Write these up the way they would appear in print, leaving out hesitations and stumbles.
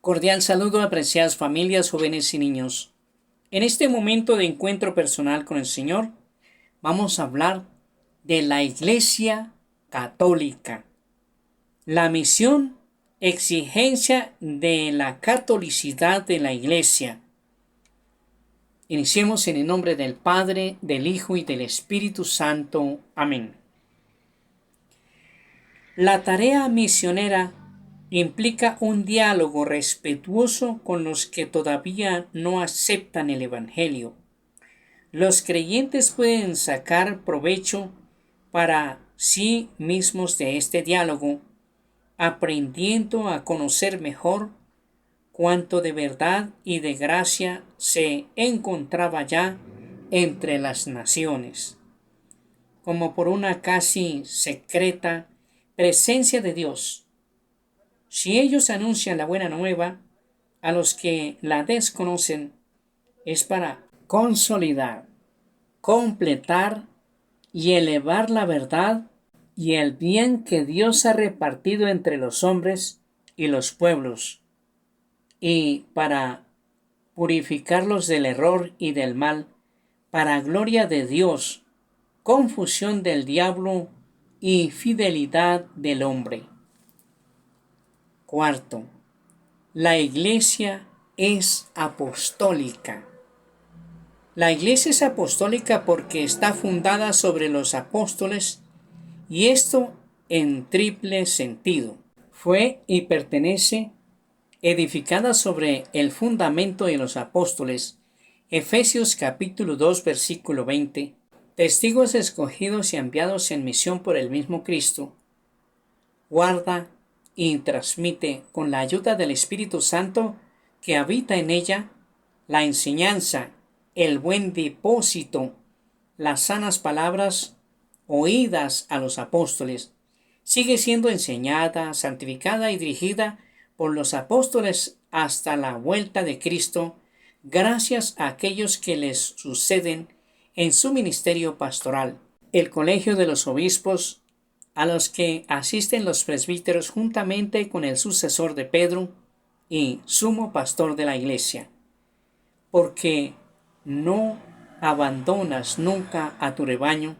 Cordial saludo, apreciadas familias, jóvenes y niños. En este momento de encuentro personal con el Señor, vamos a hablar de la Iglesia Católica. La misión, exigencia de la catolicidad de la Iglesia. Iniciemos en el nombre del Padre, del Hijo y del Espíritu Santo. Amén. La tarea misionera implica un diálogo respetuoso con los que todavía no aceptan el Evangelio. Los creyentes pueden sacar provecho para sí mismos de este diálogo, aprendiendo a conocer mejor cuánto de verdad y de gracia se encontraba ya entre las naciones, como por una casi secreta presencia de Dios. Si ellos anuncian la buena nueva a los que la desconocen, es para consolidar, completar y elevar la verdad y el bien que Dios ha repartido entre los hombres y los pueblos, y para purificarlos del error y del mal, para gloria de Dios, confusión del diablo y fidelidad del hombre. Cuarto, la Iglesia es apostólica. La Iglesia es apostólica porque está fundada sobre los apóstoles, y esto en triple sentido. Fue y pertenece edificada sobre el fundamento de los apóstoles. Efesios capítulo 2 versículo 20. Testigos escogidos y enviados en misión por el mismo Cristo. Guarda y transmite con la ayuda del Espíritu Santo que habita en ella la enseñanza, el buen depósito, las sanas palabras oídas a los apóstoles. Sigue siendo enseñada, santificada y dirigida por los apóstoles hasta la vuelta de Cristo, gracias a aquellos que les suceden en su ministerio pastoral. El colegio de los obispos, a los que asisten los presbíteros juntamente con el sucesor de Pedro y sumo pastor de la Iglesia, porque no abandonas nunca a tu rebaño,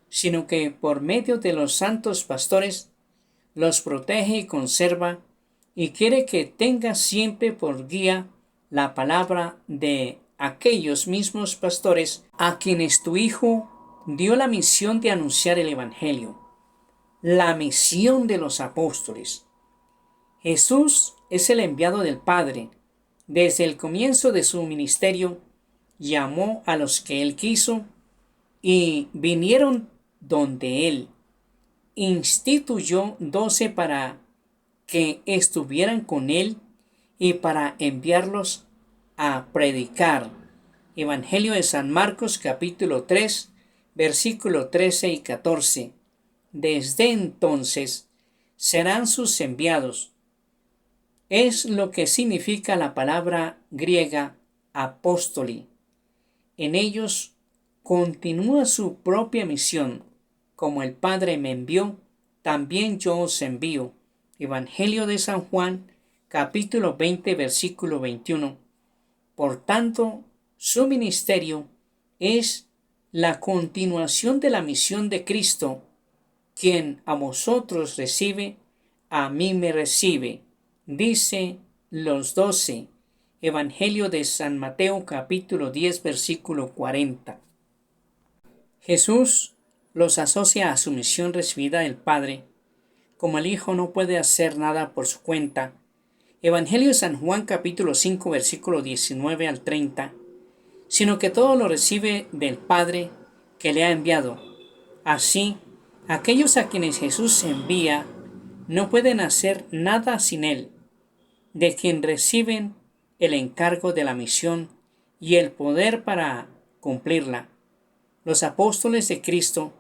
sino que por medio de los santos pastores los protege y conserva, y quiere que tengas siempre por guía la palabra de aquellos mismos pastores a quienes tu Hijo dio la misión de anunciar el Evangelio. La misión de los apóstoles. Jesús es el enviado del Padre. Desde el comienzo de su ministerio, llamó a los que él quiso y vinieron donde él. Instituyó 12 para que estuvieran con él y para enviarlos a predicar. Evangelio de San Marcos capítulo 3, versículo 13 y 14. Desde entonces serán sus enviados. Es lo que significa la palabra griega apóstoli. En ellos continúa su propia misión. Como el Padre me envió, también yo os envío. Evangelio de San Juan, capítulo 20, versículo 21. Por tanto, su ministerio es la continuación de la misión de Cristo. Quien a vosotros recibe, a mí me recibe, dice los 12. Evangelio de San Mateo capítulo 10 versículo 40. Jesús los asocia a su misión recibida del Padre. Como el Hijo no puede hacer nada por su cuenta. Evangelio de San Juan capítulo 5 versículo 19 al 30. Sino que todo lo recibe del Padre que le ha enviado. Así, aquellos a quienes Jesús envía no pueden hacer nada sin Él, de quien reciben el encargo de la misión y el poder para cumplirla. Los apóstoles de Cristo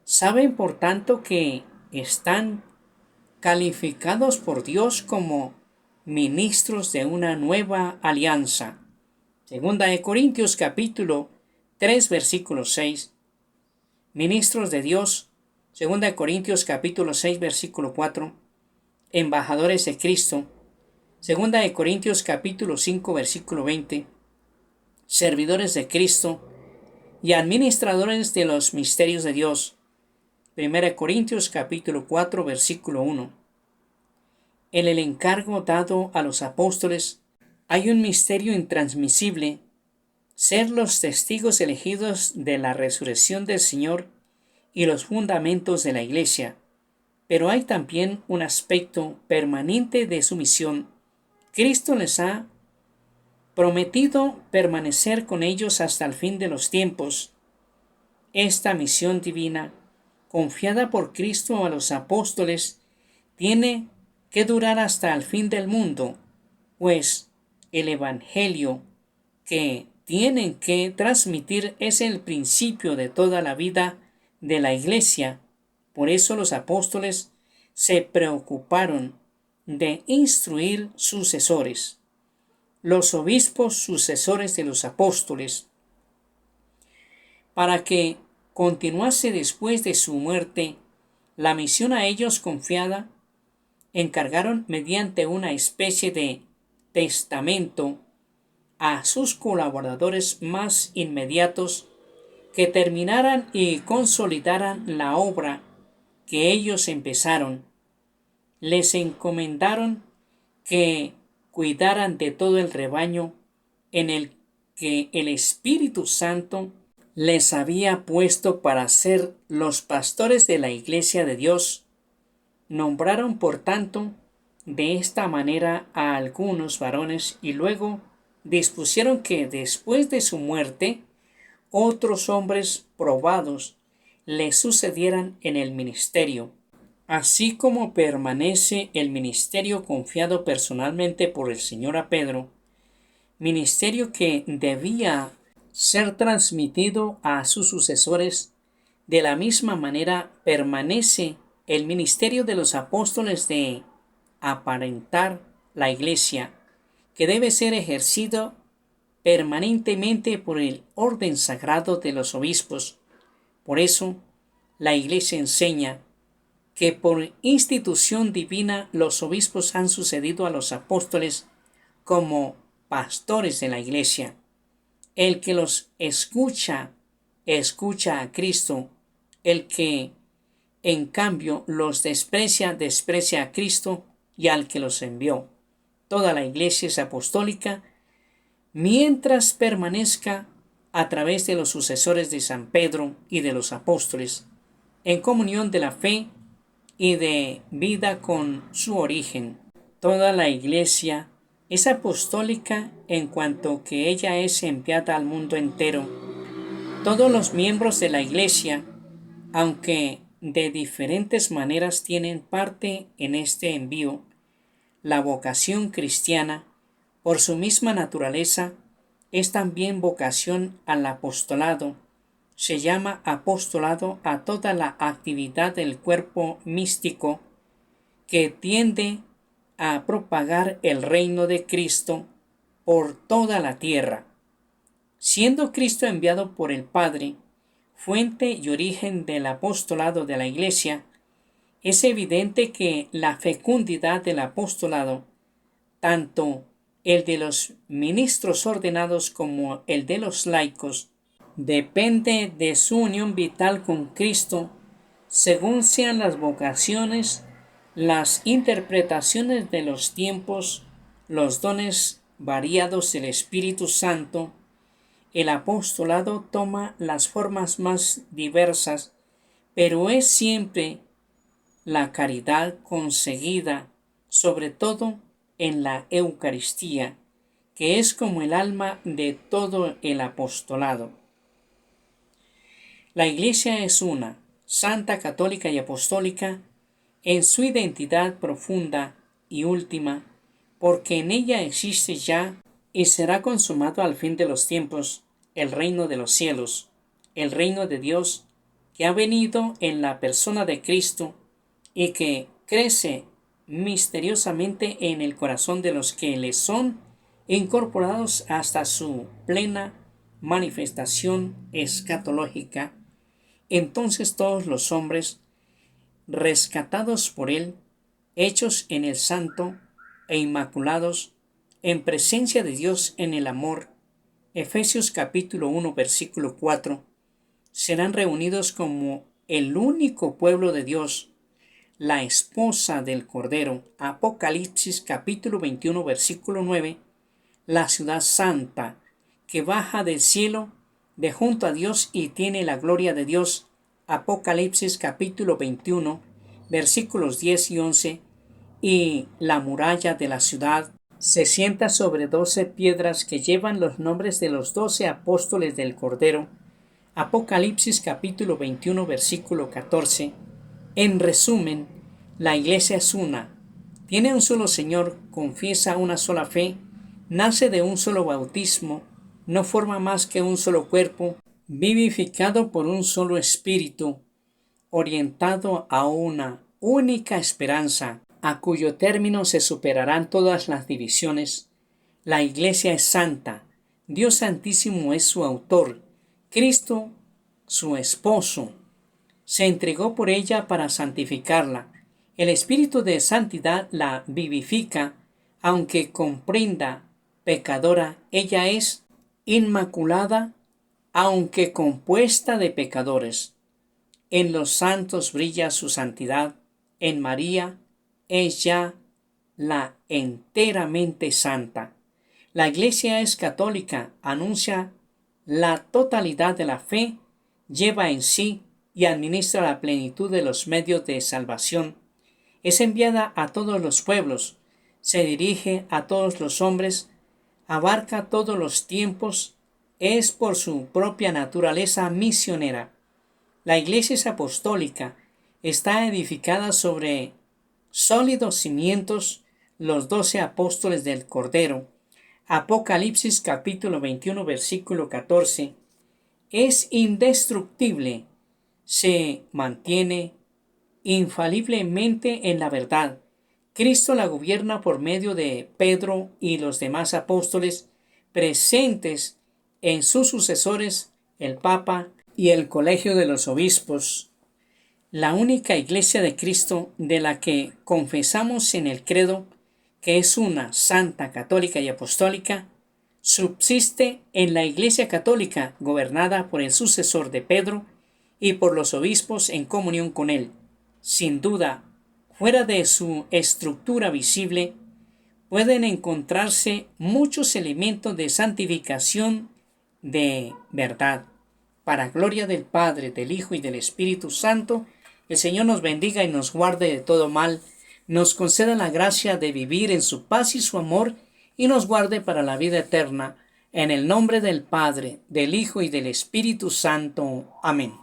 saben por tanto que están calificados por Dios como ministros de una nueva alianza. Segunda de Corintios capítulo 3 versículo 6. Ministros de Dios. Segunda de Corintios capítulo 6 versículo 4. Embajadores de Cristo. Segunda de Corintios capítulo 5 versículo 20. Servidores de Cristo y administradores de los misterios de Dios. Primera de Corintios capítulo 4 versículo 1. En el encargo dado a los apóstoles hay un misterio intransmisible: ser los testigos elegidos de la resurrección del Señor y los fundamentos de la Iglesia. Pero hay también un aspecto permanente de su misión. Cristo les ha prometido permanecer con ellos hasta el fin de los tiempos. Esta misión divina, confiada por Cristo a los apóstoles, tiene que durar hasta el fin del mundo, pues el Evangelio que tienen que transmitir es el principio de toda la vida de la Iglesia. Por eso los apóstoles se preocuparon de instruir sucesores, los obispos sucesores de los apóstoles, para que continuase después de su muerte la misión a ellos confiada. Encargaron mediante una especie de testamento a sus colaboradores más inmediatos que terminaran y consolidaran la obra que ellos empezaron. Les encomendaron que cuidaran de todo el rebaño en el que el Espíritu Santo les había puesto para ser los pastores de la Iglesia de Dios. Nombraron, por tanto, de esta manera a algunos varones y luego dispusieron que después de su muerte otros hombres probados le sucedieran en el ministerio. Así como permanece el ministerio confiado personalmente por el Señor a Pedro, ministerio que debía ser transmitido a sus sucesores, de la misma manera permanece el ministerio de los apóstoles de aparentar la Iglesia, que debe ser ejercido permanentemente por el orden sagrado de los obispos. Por eso, la Iglesia enseña que por institución divina los obispos han sucedido a los apóstoles como pastores de la Iglesia. El que los escucha a Cristo. El que en cambio los desprecia a Cristo y al que los envió. Toda la Iglesia es apostólica mientras permanezca a través de los sucesores de San Pedro y de los apóstoles, en comunión de la fe y de vida con su origen. Toda la Iglesia es apostólica en cuanto que ella es enviada al mundo entero. Todos los miembros de la Iglesia, aunque de diferentes maneras, tienen parte en este envío. La vocación cristiana, por su misma naturaleza, es también vocación al apostolado. Se llama apostolado a toda la actividad del cuerpo místico que tiende a propagar el reino de Cristo por toda la tierra. Siendo Cristo enviado por el Padre, fuente y origen del apostolado de la Iglesia, es evidente que la fecundidad del apostolado, tanto el de los ministros ordenados como el de los laicos, depende de su unión vital con Cristo, según sean las vocaciones, las interpretaciones de los tiempos, los dones variados del Espíritu Santo. El apostolado toma las formas más diversas, pero es siempre la caridad conseguida, sobre todo en la Eucaristía, que es como el alma de todo el apostolado. La Iglesia es una, santa, católica y apostólica, en su identidad profunda y última, porque en ella existe ya y será consumado al fin de los tiempos el reino de los cielos, el reino de Dios, que ha venido en la persona de Cristo y que crece misteriosamente en el corazón de los que le son incorporados hasta su plena manifestación escatológica. Entonces todos los hombres, rescatados por él, hechos en el Santo e inmaculados en presencia de Dios en el amor, Efesios capítulo 1 versículo 4, serán reunidos como el único pueblo de Dios, la esposa del Cordero, Apocalipsis capítulo 21 versículo 9, la ciudad santa que baja del cielo de junto a Dios y tiene la gloria de Dios, Apocalipsis capítulo 21 versículos 10 y 11, y la muralla de la ciudad se sienta sobre 12 piedras que llevan los nombres de los 12 apóstoles del Cordero, Apocalipsis capítulo 21 versículo 14. En resumen, la iglesia es una, tiene un solo Señor, confiesa una sola fe, nace de un solo bautismo, no forma más que un solo cuerpo, vivificado por un solo espíritu, orientado a una única esperanza, a cuyo término se superarán todas las divisiones. La iglesia es santa, Dios Santísimo es su autor, Cristo su esposo, se entregó por ella para santificarla. El espíritu de santidad la vivifica, aunque comprenda pecadora, ella es inmaculada, aunque compuesta de pecadores. En los santos brilla su santidad, en María es ya la enteramente santa. La Iglesia es católica, anuncia la totalidad de la fe, lleva en sí y administra la plenitud de los medios de salvación. Es enviada a todos los pueblos, se dirige a todos los hombres, abarca todos los tiempos, es por su propia naturaleza misionera. La Iglesia es apostólica, está edificada sobre sólidos cimientos, los 12 apóstoles del Cordero. Apocalipsis capítulo 21 versículo 14. Es indestructible, se mantiene infaliblemente en la verdad. Cristo la gobierna por medio de Pedro y los demás apóstoles presentes en sus sucesores, el Papa y el Colegio de los Obispos. La única Iglesia de Cristo de la que confesamos en el credo, que es una, santa, católica y apostólica, subsiste en la Iglesia católica gobernada por el sucesor de Pedro y por los obispos en comunión con él. Sin duda, fuera de su estructura visible, pueden encontrarse muchos elementos de santificación de verdad. Para gloria del Padre, del Hijo y del Espíritu Santo, el Señor nos bendiga y nos guarde de todo mal, nos conceda la gracia de vivir en su paz y su amor, y nos guarde para la vida eterna. En el nombre del Padre, del Hijo y del Espíritu Santo. Amén.